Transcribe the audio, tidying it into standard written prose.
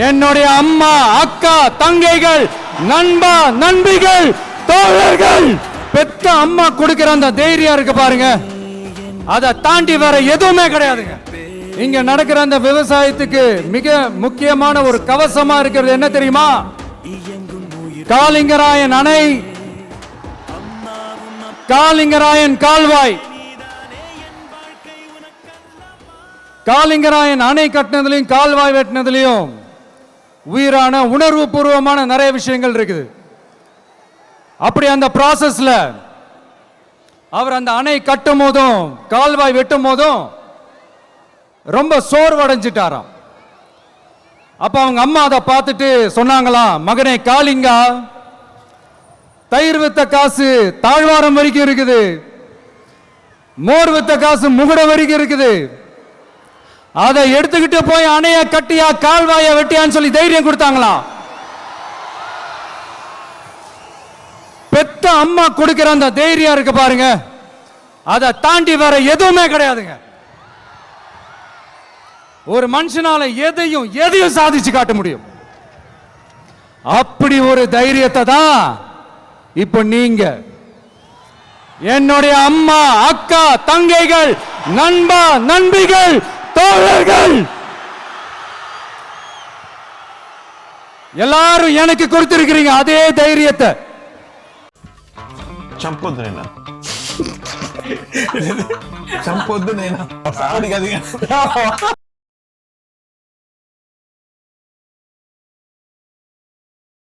என்னுடைய அம்மா, அக்கா, தங்கைகள், நண்பா, நண்பிகள், தோழர்கள், பெத்த அம்மா கொடுக்கிற அந்த தைரியம் இருக்கு பாருங்க, அதை தாண்டி வேற எதுவுமே கிடையாதுங்க. இங்க நடக்கிற அந்த விவசாயத்துக்கு மிக முக்கியமான ஒரு கவசமா இருக்கிறது என்ன தெரியுமா? காலிங்கராயன் அணை, காலிங்கராயன் கால்வாய். காலிங்கராயன் அணை கட்டினதுலையும் கால்வாய் வெட்டினதுலையும் உயிரான உணர்வு பூர்வமான நிறைய விஷயங்கள் இருக்குது. அப்படி அந்த ப்ராசஸ்ல அவர் அந்த அணை கட்டும் போதும் கால்வாய் வெட்டும் போதும் ரொம்ப சோர்வடைஞ்சிட்டாராம். அப்ப அவங்க அம்மா அதை பார்த்துட்டு சொன்னாங்களாம், மகனே காளிங்கா, தயிர் வித்த காசு தாழ்வாரம் வரைக்கும் இருக்குது, மோர் வித்த காசு முகுடம் வரைக்கும் இருக்குது, அதை எடுத்துக்கிட்டு போய் அணைய கட்டியா கால்வாய வெட்டியான்னு சொல்லி தைரியம் கொடுத்தாங்களாம். பெத்த அம்மா கொடுக்கிற அந்த தைரியம் இருக்கு பாருங்க, அதை தாண்டி வேற எதுவுமே கிடையாதுங்க. ஒரு மனுஷனால எதையும் சாதிச்சு காட்ட முடியும். அப்படி ஒரு தைரியத்தை தான் இப்ப நீங்க என்னுடைய அம்மா, அக்கா, தங்கைகள், நண்பா, நண்பிகள், தோழர்கள் எல்லாரும் எனக்கு கொடுத்திருக்கிறீங்க அதே தைரியத்தை. చంపొద్దు నేను